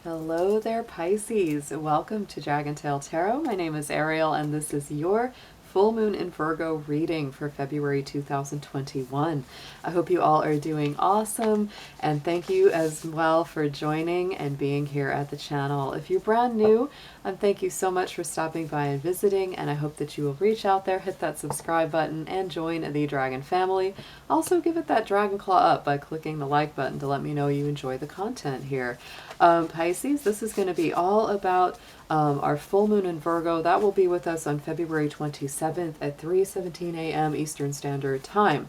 Hello there, Pisces. Welcome to DragonTaleTarot. My name is Ariel, and this is your full moon in Virgo reading for February 2021. I hope you all are doing awesome, and thank you as well for joining and being here at the channel. If you're brand new, thank you so much for stopping by and visiting, and I hope that you will reach out there, hit that subscribe button, and join the Dragon family. Also, give it that dragon claw up by clicking the like button to let me know you enjoy the content here. Pisces, this is going to be all about our full moon in Virgo. That will be with us on February 27th at 3:17 a.m. Eastern Standard Time.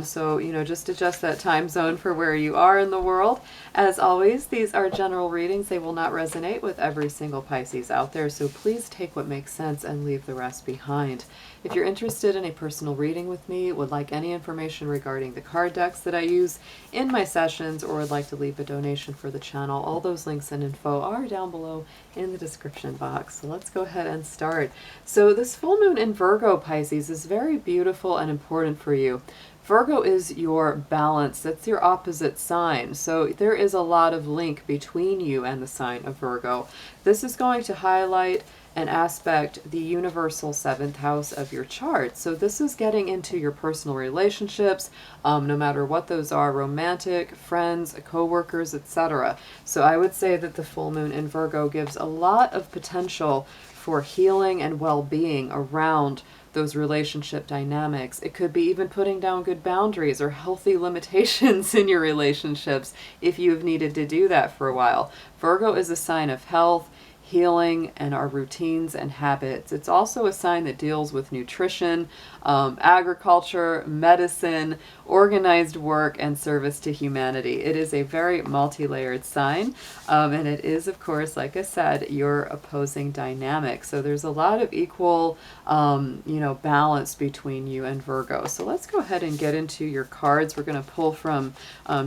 So, just adjust that time zone for where you are in the world. As always, these are general readings. They will not resonate with every single Pisces out there, so please take what makes sense and leave the rest behind. If you're interested in a personal reading with me, would like any information regarding the card decks that I use in my sessions, or would like to leave a donation for the channel, all those links and info are down below in the description box. So let's go ahead and start. So this full moon in Virgo, Pisces, is very beautiful and important for you. Virgo is your balance. That's your opposite sign. So there is a lot of link between you and the sign of Virgo. This is going to highlight and aspect the universal 7th house of your chart. So this is getting into your personal relationships, no matter what those are, romantic, friends, co-workers, etc. So I would say that the full moon in Virgo gives a lot of potential for healing and well-being around those relationship dynamics. It could be even putting down good boundaries or healthy limitations in your relationships if you've needed to do that for a while. Virgo is a sign of health, healing, and our routines and habits. It's also a sign that deals with nutrition, agriculture, medicine, organized work, and service to humanity. It is a very multi-layered sign, and it is, of course, like I said, your opposing dynamic. So there's a lot of equal, balance between you and Virgo. So let's go ahead and get into your cards. We're going to pull from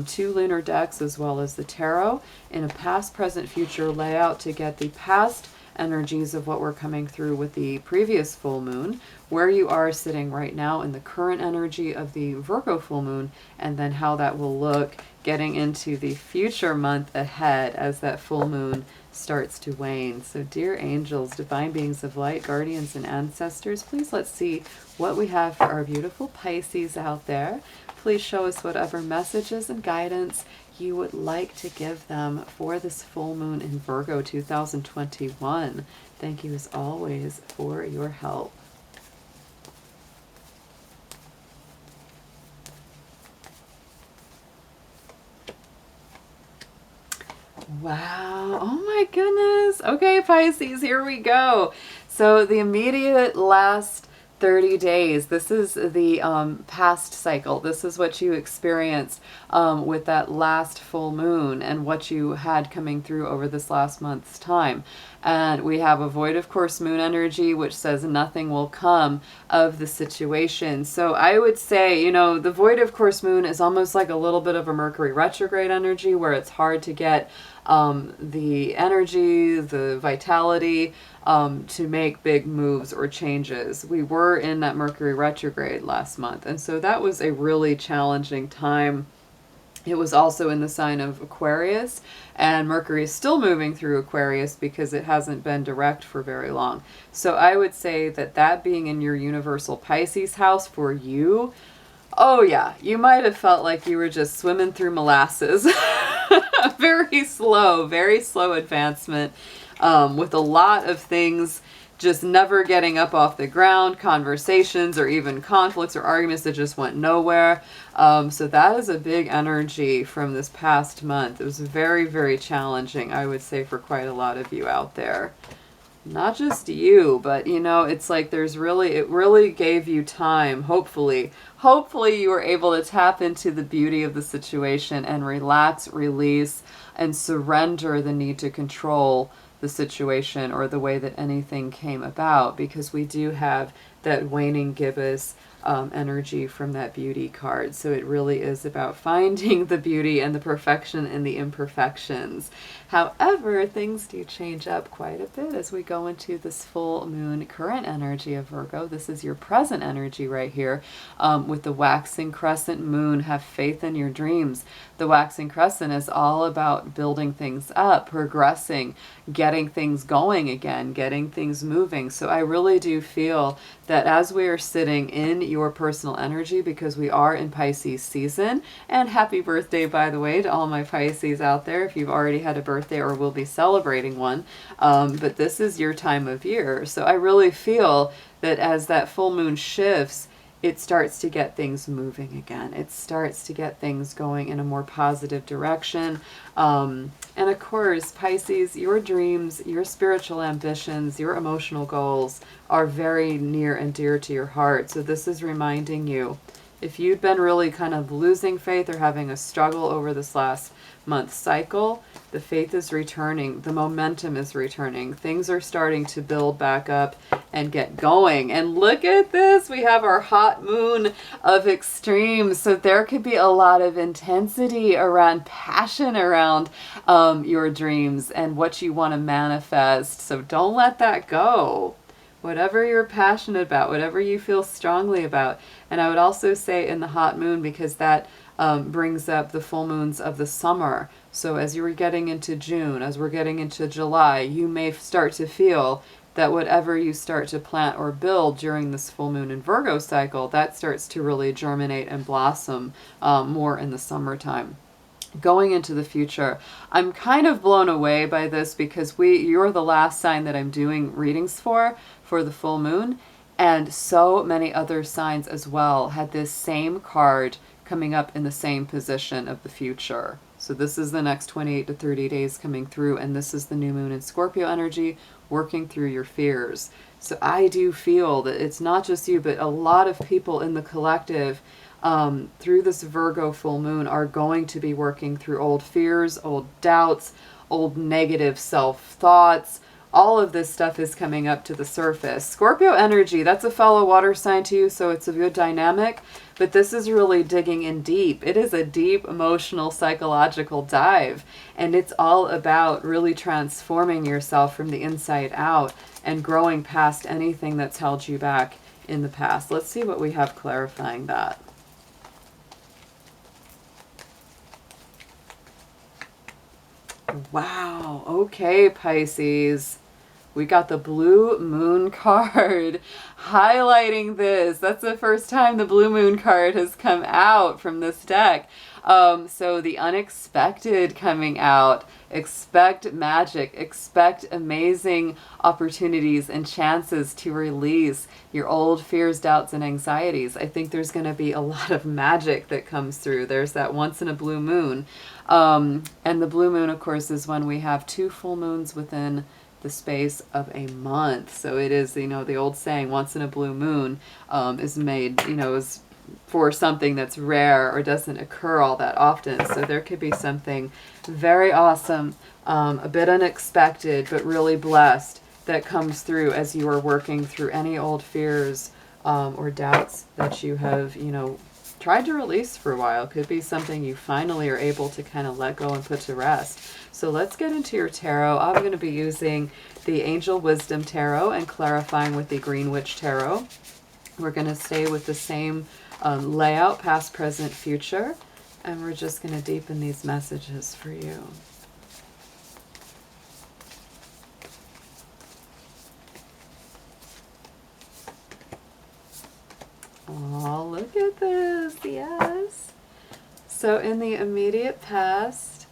2 lunar decks as well as the tarot in a past, present, future layout to get the past energies of what we're coming through with the previous full moon, where you are sitting right now in the current energy of the Virgo full moon, and then how that will look getting into the future month ahead as that full moon starts to wane. So dear angels, divine beings of light, guardians, and ancestors, please let's see what we have for our beautiful Pisces out there. Please show us whatever messages and guidance you would like to give them for this full moon in Virgo 2021. Thank you as always for your help. Wow. Oh my goodness. Okay, Pisces, here we go. So the immediate last 30 days, this is the past cycle. This is what you experienced with that last full moon and what you had coming through over this last month's time. And we have a void of course moon energy, which says nothing will come of the situation. So I would say, the void of course moon is almost like a little bit of a Mercury retrograde energy, where it's hard to get the energy, the vitality to make big moves or changes. We were in that Mercury retrograde last month, and so that was a really challenging time. It was also in the sign of Aquarius, and Mercury is still moving through Aquarius because it hasn't been direct for very long. So I would say that being in your universal Pisces house for you, oh yeah, you might have felt like you were just swimming through molasses. Very slow advancement, with a lot of things just never getting up off the ground, conversations or even conflicts or arguments that just went nowhere. So that is a big energy from this past month. It was very, very challenging, I would say, for quite a lot of you out there. Not just you, but it's like it really gave you time, hopefully you were able to tap into the beauty of the situation and relax, release, and surrender the need to control the situation or the way that anything came about, because we do have that waning gibbous energy from that beauty card. So it really is about finding the beauty and the perfection in the imperfections. However, things do change up quite a bit as we go into this full moon current energy of Virgo. This is your present energy right here with the waxing crescent moon. Have faith in your dreams. The waxing crescent is all about building things up, progressing, getting things going again, getting things moving. So I really do feel that as we are sitting in your personal energy, because we are in Pisces season, and happy birthday, by the way, to all my Pisces out there, if you've already had a birthday or will be celebrating one, but this is your time of year. So I really feel that as that full moon shifts, it starts to get things moving again. It starts to get things going in a more positive direction. And of course, Pisces, your dreams, your spiritual ambitions, your emotional goals are very near and dear to your heart. So this is reminding you, if you've been really kind of losing faith or having a struggle over this last month cycle, the faith is returning, the momentum is returning, things are starting to build back up and get going. And look at this, we have our hot moon of extremes. So there could be a lot of intensity around passion around your dreams and what you want to manifest. So don't let that go. Whatever you're passionate about, whatever you feel strongly about. And I would also say in the hot moon, because that brings up the full moons of the summer. So as you're getting into June, as we're getting into July, you may start to feel that whatever you start to plant or build during this full moon in Virgo cycle, that starts to really germinate and blossom more in the summertime. Going into the future, I'm kind of blown away by this because you're the last sign that I'm doing readings for the full moon, and so many other signs as well had this same card coming up in the same position of the future. So this is the next 28 to 30 days coming through, and this is the new moon in Scorpio energy working through your fears. So I do feel that it's not just you, but a lot of people in the collective through this Virgo full moon are going to be working through old fears, old doubts, old negative self-thoughts. All of this stuff is coming up to the surface. Scorpio energy, that's a fellow water sign to you, so it's a good dynamic, but this is really digging in deep. It is a deep emotional, psychological dive, and it's all about really transforming yourself from the inside out and growing past anything that's held you back in the past. Let's see what we have clarifying that. Wow, okay, Pisces. We got the blue moon card highlighting this. That's the first time the blue moon card has come out from this deck. So the unexpected coming out. Expect magic. Expect amazing opportunities and chances to release your old fears, doubts, and anxieties. I think there's going to be a lot of magic that comes through. There's that once in a blue moon. And the blue moon, of course, is when we have 2 full moons within the space of a month. So it is, you know, the old saying, once in a blue moon is made, you know, is for something that's rare or doesn't occur all that often. So there could be something very awesome, a bit unexpected, but really blessed that comes through as you are working through any old fears or doubts that you have, you know, tried to release for a while. Could be something you finally are able to kind of let go and put to rest. So let's get into your tarot. I'm going to be using the Angel Wisdom Tarot and clarifying with the Green Witch Tarot. We're going to stay with the same layout, past, present, future, and we're just going to deepen these messages for you. Oh, look at this. Yes. So in the immediate past,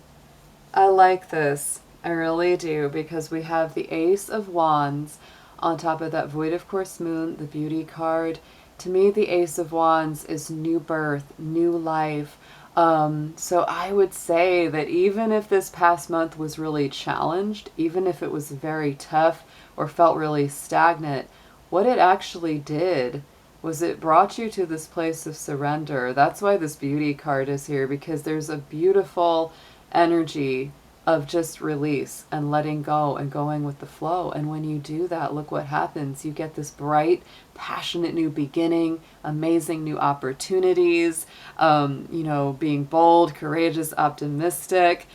I like this. I really do, because we have the Ace of Wands on top of that Void of Course moon, the beauty card. To me, the Ace of Wands is new birth, new life. So I would say that even if this past month was really challenged, even if it was very tough or felt really stagnant, what it actually did was it brought you to this place of surrender. That's why this beauty card is here, because there's a beautiful energy of just release and letting go and going with the flow. And when you do that, look what happens. You get this bright, passionate new beginning, amazing new opportunities, being bold, courageous, optimistic,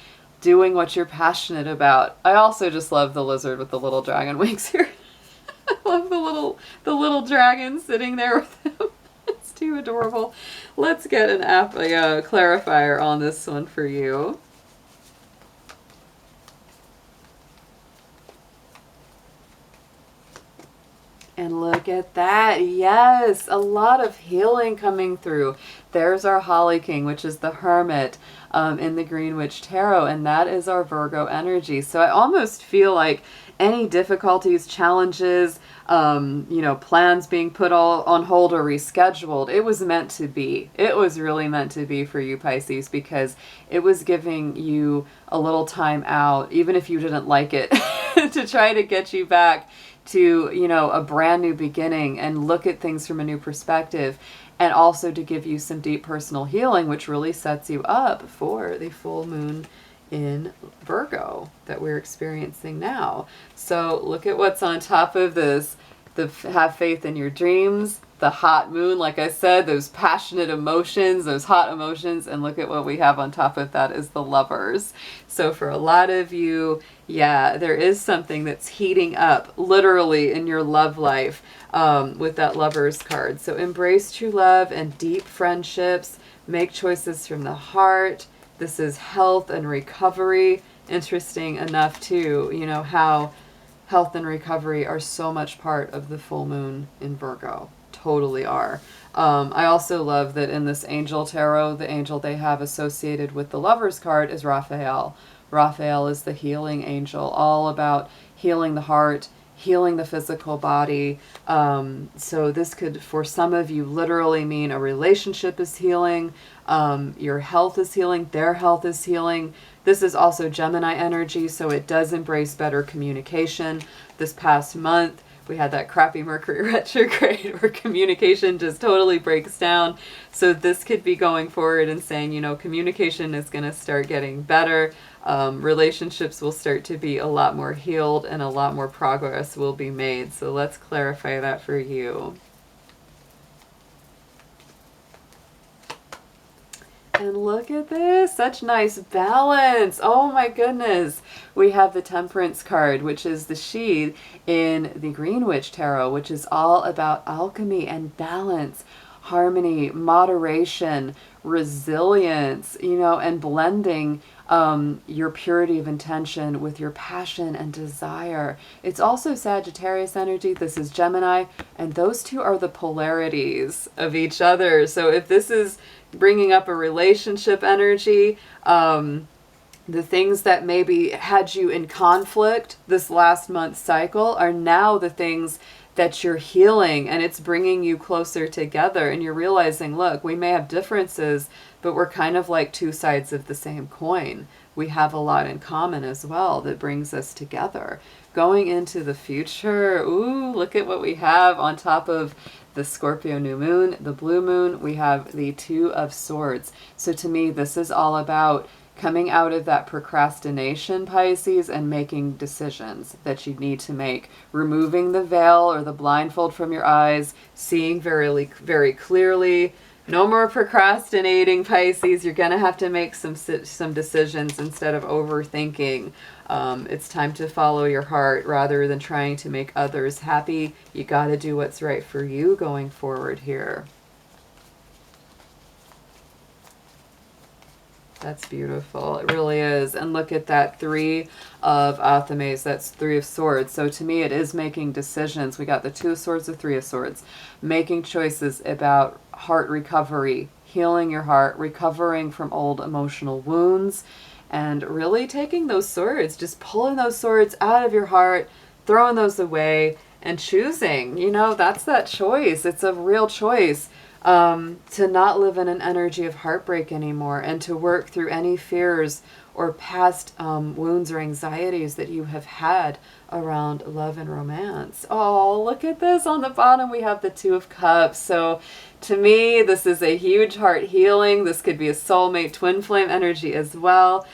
doing what you're passionate about. I also just love the lizard with the little dragon wings here. I love the little dragon sitting there with him. It's too adorable. Let's get a clarifier on this one for you. And look at that. Yes, a lot of healing coming through. There's our Holly King, which is the Hermit in the Green Witch Tarot, and that is our Virgo energy. So I almost feel like any difficulties, challenges, plans being put all on hold or rescheduled, it was meant to be. It was really meant to be for you, Pisces, because it was giving you a little time out, even if you didn't like it, to try to get you back to, a brand new beginning and look at things from a new perspective, and also to give you some deep personal healing, which really sets you up for the full moon in Virgo that we're experiencing now. So look at what's on top of this. Have faith in your dreams, the hot moon, like I said, those passionate emotions, those hot emotions, and look at what we have on top of that is the Lovers. So for a lot of you, yeah, there is something that's heating up literally in your love life with that Lovers card. So embrace true love and deep friendships, make choices from the heart. This is health and recovery. Interesting enough too, how health and recovery are so much part of the full moon in Virgo. Totally are. I also love that in this angel tarot, the angel they have associated with the Lovers card is Raphael. Raphael is the healing angel, all about healing the heart, healing the physical body. So this could, for some of you, literally mean a relationship is healing, your health is healing, their health is healing. This is also Gemini energy, so it does embrace better communication. This past month, we had that crappy Mercury retrograde where communication just totally breaks down. So this could be going forward and saying, communication is going to start getting better. Relationships will start to be a lot more healed and a lot more progress will be made. So let's clarify that for you. And look at this, such nice balance. Oh my goodness. We have the Temperance card, which is the She in the Green Witch Tarot, which is all about alchemy and balance, harmony, moderation, resilience, and blending your purity of intention with your passion and desire. It's also Sagittarius energy. This is Gemini, and those two are the polarities of each other. So if this is bringing up a relationship energy, the things that maybe had you in conflict this last month cycle are now the things that you're healing, and it's bringing you closer together, and you're realizing, look, we may have differences, but we're kind of like two sides of the same coin. We have a lot in common as well that brings us together. Going into the future, ooh, look at what we have on top of the Scorpio new moon, the blue moon. We have the Two of Swords. So to me, this is all about coming out of that procrastination, Pisces, and making decisions that you need to make. Removing the veil or the blindfold from your eyes, seeing very, very clearly. No more procrastinating, Pisces. You're going to have to make some decisions instead of overthinking. It's time to follow your heart rather than trying to make others happy. You got to do what's right for you going forward here. That's beautiful. It really is. And look at that Three of Athames. That's Three of Swords. So to me, it is making decisions. We got the Two of Swords, the Three of Swords. Making choices about heart recovery, healing your heart, recovering from old emotional wounds, and really taking those swords, just pulling those swords out of your heart, throwing those away, and choosing. That's that choice. It's a real choice. To not live in an energy of heartbreak anymore, and to work through any fears or past wounds or anxieties that you have had around love and romance. Oh, look at this. On the bottom we have the Two of Cups. So To me, this is a huge heart healing. This could be a soulmate twin flame energy as well.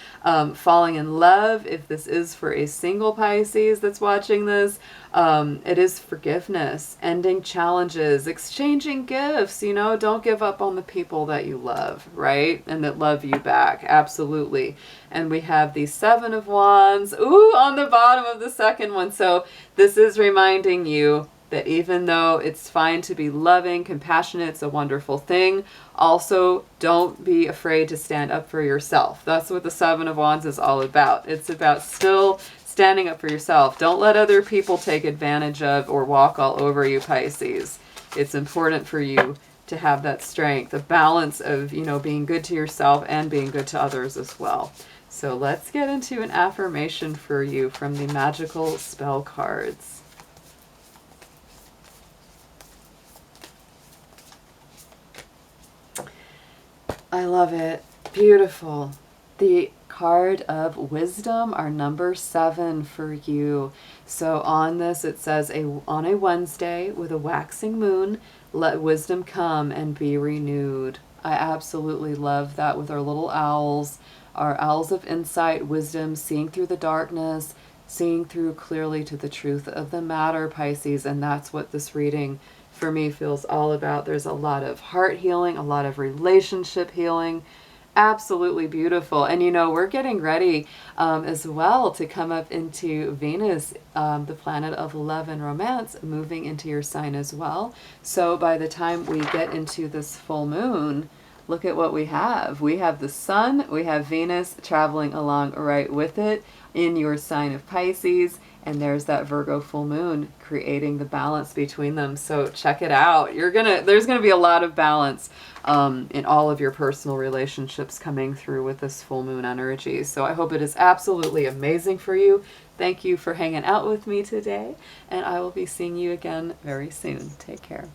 Falling in love, if this is for a single Pisces that's watching this, it is forgiveness, ending challenges, exchanging gifts. You know, don't give up on the people that you love, right? And that love you back. Absolutely. And we have the Seven of Wands, ooh, on the bottom of the second one. So this is reminding you that even though it's fine to be loving, compassionate, it's a wonderful thing, also don't be afraid to stand up for yourself. That's what the Seven of Wands is all about. It's about still standing up for yourself. Don't let other people take advantage of or walk all over you, Pisces. It's important for you to have that strength, a balance of, you know, being good to yourself and being good to others as well. So let's get into an affirmation for you from the magical spell cards. I love it. Beautiful. The card of wisdom, our number 7 for you. So on this it says, on a Wednesday with a waxing moon, let wisdom come and be renewed. I absolutely love that with our little owls, our owls of insight, wisdom, seeing through the darkness, seeing through clearly to the truth of the matter, Pisces. And that's what this reading for me feels all about. There's a lot of heart healing, a lot of relationship healing. Absolutely beautiful. And you know, we're getting ready as well to come up into Venus, the planet of love and romance, moving into your sign as well. So by the time we get into this full moon, look at what we have. We have the sun, we have Venus traveling along right with it in your sign of Pisces, and there's that Virgo full moon creating the balance between them. So check it out. There's gonna be a lot of balance in all of your personal relationships coming through with this full moon energy. So I hope it is absolutely amazing for you. Thank you for hanging out with me today, and I will be seeing you again very soon. Take care.